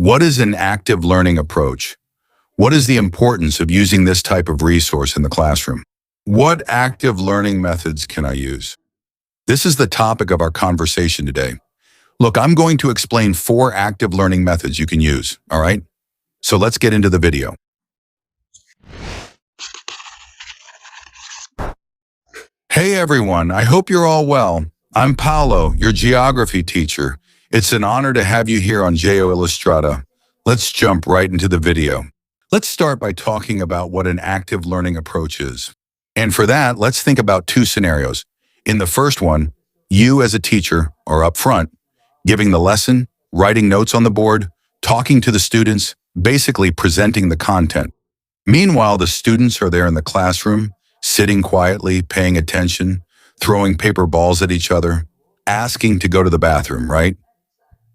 What is an active learning approach? What is the importance of using this type of resource in the classroom? What active learning methods can I use? This is the topic of our conversation today. Look, I'm going to explain 4 active learning methods you can use, all right? So let's get into the video. Hey everyone, I hope you're all well. I'm Paolo, your geography teacher. It's an honor to have you here on Geo Illustrata. Let's jump right into the video. Let's start by talking about what an active learning approach is. And for that, let's think about 2 scenarios. In the first one, you as a teacher are up front, giving the lesson, writing notes on the board, talking to the students, basically presenting the content. Meanwhile, the students are there in the classroom, sitting quietly, paying attention, throwing paper balls at each other, asking to go to the bathroom, right?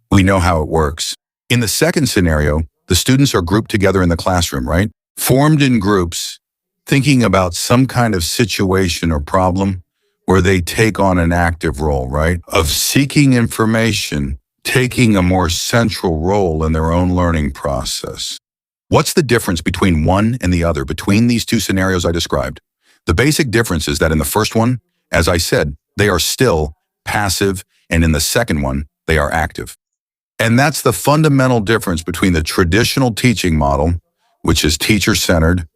We know how it works. In the second scenario, the students are grouped together in the classroom, right? Formed in groups, thinking about some kind of situation or problem where they take on an active role, right? Of seeking information, taking a more central role in their own learning process. What's the difference between one and the other, between these 2 scenarios I described? The basic difference is that in the first one, as I said, they are still passive, and in the second one, they are active. And that's the fundamental difference between the traditional teaching model, which is teacher-centered,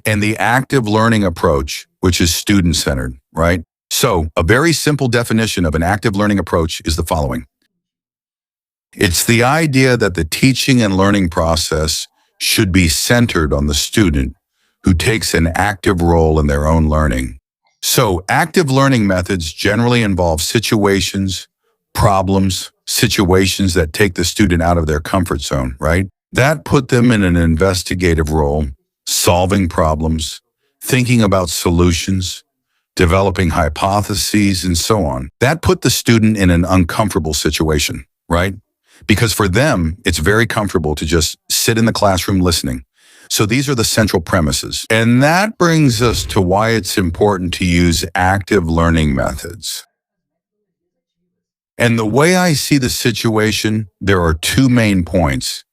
and the active learning approach, which is student-centered, right? So, a very simple definition of an active learning approach is the following. It's the idea that the teaching and learning process should be centered on the student who takes an active role in their own learning. So, active learning methods generally involve situations, problems, situations that take the student out of their comfort zone, right? That put them in an investigative role, solving problems, thinking about solutions, developing hypotheses, and so on. That put the student in an uncomfortable situation, right? Because for them, it's very comfortable to just sit in the classroom listening. So these are the central premises. And that brings us to why it's important to use active learning methods. And the way I see the situation, there are 2 main points.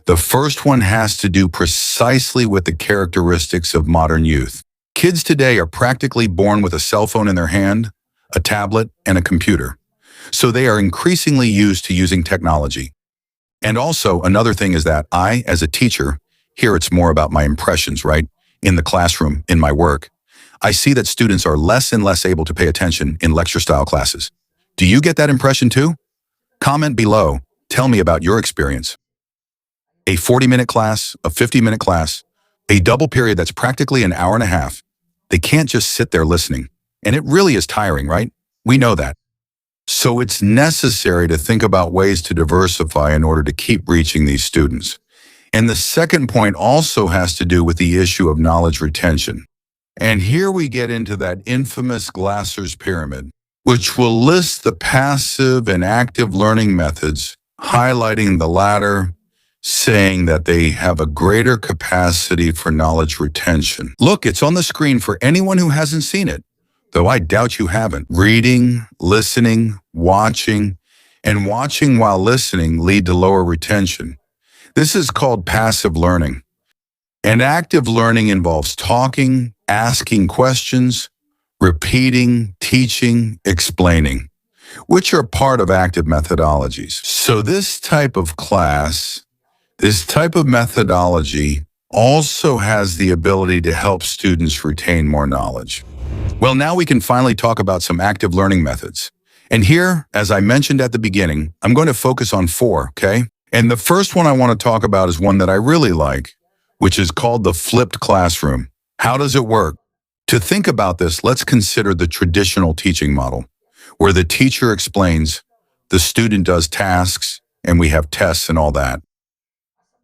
The first one has to do precisely with the characteristics of modern youth. Kids today are practically born with a cell phone in their hand, a tablet, and a computer. So they are increasingly used to using technology. And also, another thing is that I, as a teacher, here it's more about my impressions, right? In the classroom, in my work, I see that students are less and less able to pay attention in lecture-style classes. Do you get that impression too? Comment below. Tell me about your experience. A 40-minute class, a 50-minute class, a double period that's practically an hour and a half. They can't just sit there listening. And it really is tiring, right? We know that. So it's necessary to think about ways to diversify in order to keep reaching these students. And the second point also has to do with the issue of knowledge retention. And here we get into that infamous Glasser's pyramid, which will list the passive and active learning methods, highlighting the latter, saying that they have a greater capacity for knowledge retention. Look, it's on the screen for anyone who hasn't seen it, though I doubt you haven't. Reading, listening, watching, and watching while listening lead to lower retention. This is called passive learning. And active learning involves talking, asking questions, repeating, teaching, explaining, which are part of active methodologies. So this type of class, this type of methodology also has the ability to help students retain more knowledge. Well, now we can finally talk about some active learning methods. And here, as I mentioned at the beginning, I'm going to focus on 4, okay? And the first one I want to talk about is one that I really like, which is called the flipped classroom. How does it work? To think about this, let's consider the traditional teaching model, where the teacher explains, the student does tasks, and we have tests and all that.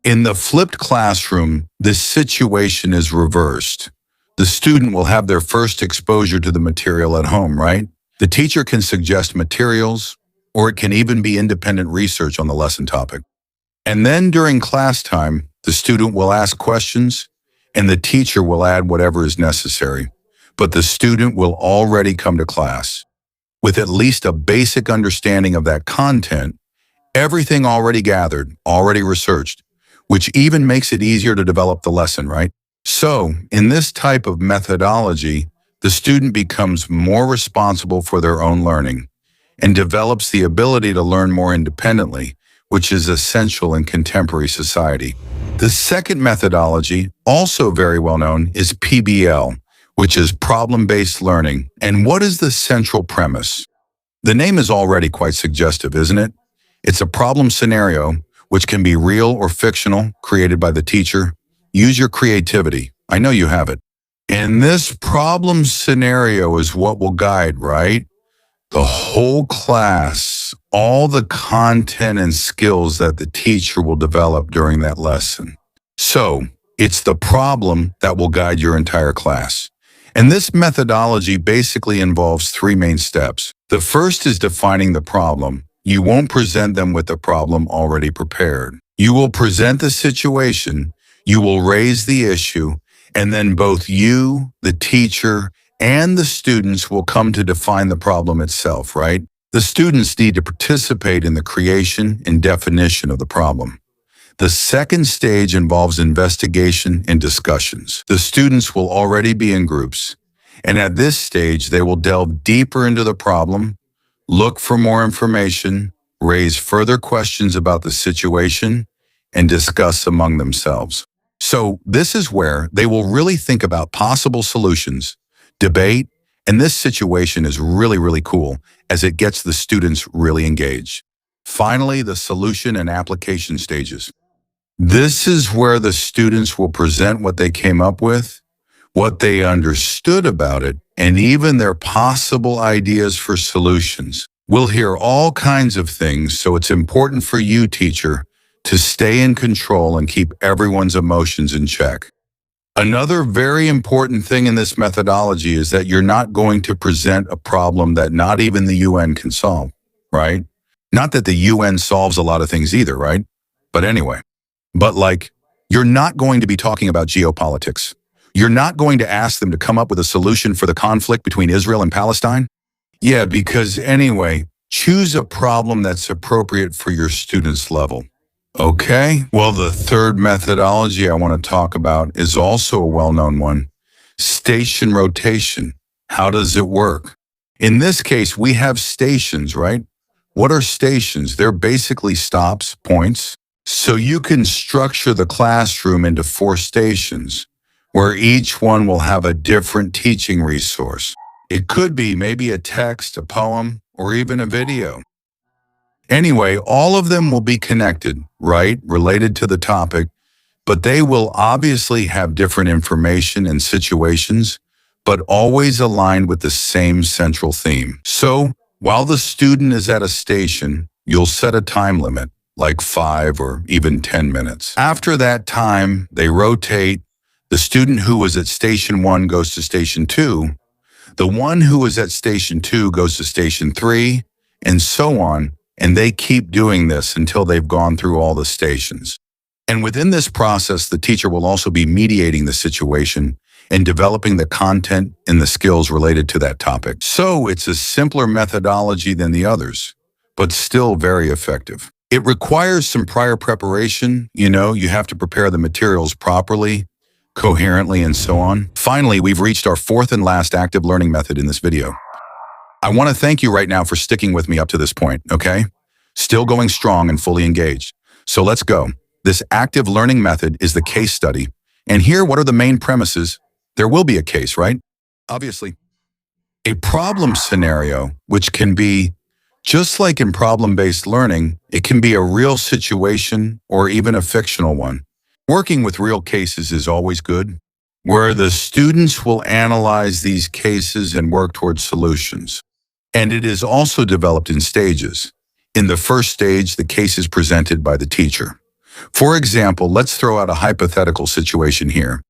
In the flipped classroom, this situation is reversed. The student will have their first exposure to the material at home, right? The teacher can suggest materials, or it can even be independent research on the lesson topic. And then during class time, the student will ask questions, and the teacher will add whatever is necessary. But the student will already come to class with at least a basic understanding of that content Everything already gathered, already researched, which even makes it easier to develop the lesson, right? So, in this type of methodology, the student becomes more responsible for their own learning and develops the ability to learn more independently, which is essential in contemporary society. The second methodology, also very well known, is PBL, which is problem-based learning. And what is the central premise? The name is already quite suggestive, isn't it? It's a problem scenario, which can be real or fictional, created by the teacher. Use your creativity. I know you have it. And this problem scenario is what will guide, right? The whole class, all the content and skills that the teacher will develop during that lesson. So, it's the problem that will guide your entire class. And this methodology basically involves three main steps. The first is defining the problem. You won't present them with the problem already prepared. You will present the situation, you will raise the issue, and then both you, the teacher, and the students will come to define the problem itself, right? The students need to participate in the creation and definition of the problem. The second stage involves investigation and discussions. The students will already be in groups, and at this stage, they will delve deeper into the problem, look for more information, raise further questions about the situation, and discuss among themselves. So this is where they will really think about possible solutions, debate, and this situation is really, really cool as it gets the students really engaged. Finally, the solution and application stages. This is where the students will present what they came up with, what they understood about it, and even their possible ideas for solutions. We'll hear all kinds of things, so it's important for you, teacher, to stay in control and keep everyone's emotions in check. Another very important thing in this methodology is that you're not going to present a problem that not even the UN can solve, right? Not that the UN solves a lot of things either, right? But anyway. But you're not going to be talking about geopolitics. You're not going to ask them to come up with a solution for the conflict between Israel and Palestine. Yeah, because anyway, choose a problem that's appropriate for your student's level. Okay, well, the third methodology I want to talk about is also a well-known one. Station rotation. How does it work? In this case, we have stations, right? What are stations? They're basically stops, points. So you can structure the classroom into 4 stations, where each one will have a different teaching resource. It could be maybe a text, a poem, or even a video. Anyway, all of them will be connected, right, related to the topic, but they will obviously have different information and situations, but always aligned with the same central theme. So, while the student is at a station, you'll set a time limit, like 5 or even 10 minutes. After that time, they rotate. The student who was at station 1 goes to station 2. The one who was at station 2 goes to station 3, and so on. And they keep doing this until they've gone through all the stations. And within this process, the teacher will also be mediating the situation and developing the content and the skills related to that topic. So it's a simpler methodology than the others, but still very effective. It requires some prior preparation. You have to prepare the materials properly, coherently, and so on. Finally, we've reached our 4th and last active learning method in this video. I want to thank you right now for sticking with me up to this point, okay? Still going strong and fully engaged. So let's go. This active learning method is the case study. And here, what are the main premises? There will be a case, right? Obviously. A problem scenario, which can be, just like in problem-based learning, it can be a real situation or even a fictional one. Working with real cases is always good, where the students will analyze these cases and work towards solutions. And it is also developed in stages. In the first stage, the case is presented by the teacher. For example, let's throw out a hypothetical situation here.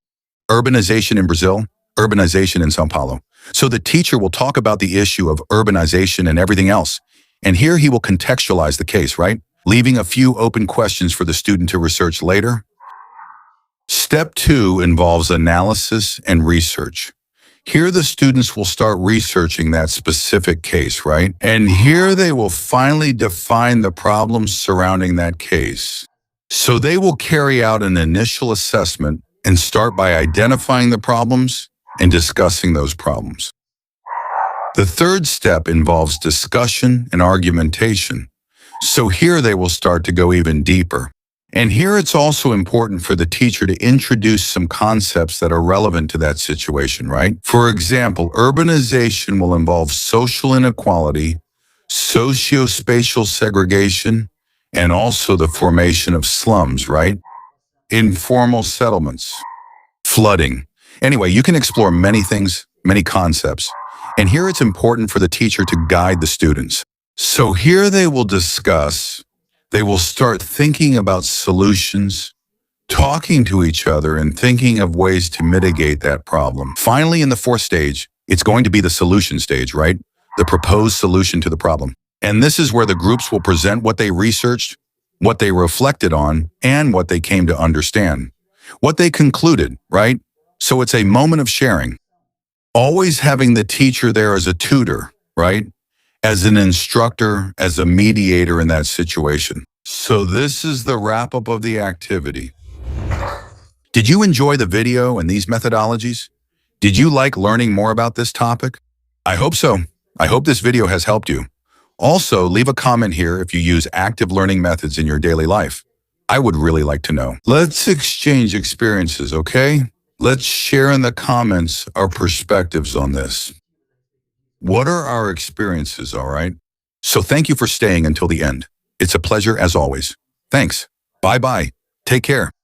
Urbanization in Brazil, urbanization in São Paulo. So the teacher will talk about the issue of urbanization and everything else. And here he will contextualize the case, right? Leaving a few open questions for the student to research later. Step 2 involves analysis and research. Here the students will start researching that specific case, right? And here they will finally define the problems surrounding that case. So they will carry out an initial assessment and start by identifying the problems and discussing those problems. The third step involves discussion and argumentation. So here they will start to go even deeper. And here it's also important for the teacher to introduce some concepts that are relevant to that situation, right? For example, urbanization will involve social inequality, socio-spatial segregation, and also the formation of slums, right? Informal settlements, flooding. Anyway, you can explore many things, many concepts. And here it's important for the teacher to guide the students. So here they will discuss, they will start thinking about solutions, talking to each other and thinking of ways to mitigate that problem. Finally, in the fourth stage, it's going to be the solution stage, right? The proposed solution to the problem. And this is where the groups will present what they researched, what they reflected on, and what they came to understand. What they concluded, right? So it's a moment of sharing. Always having the teacher there as a tutor, right? As an instructor, as a mediator in that situation. So this is the wrap-up of the activity. Did you enjoy the video and these methodologies? Did you like learning more about this topic? I hope so. I hope this video has helped you. Also, leave a comment here if you use active learning methods in your daily life. I would really like to know. Let's exchange experiences, okay? Let's share in the comments our perspectives on this. What are our experiences, all right? So thank you for staying until the end. It's a pleasure as always. Thanks. Bye-bye. Take care.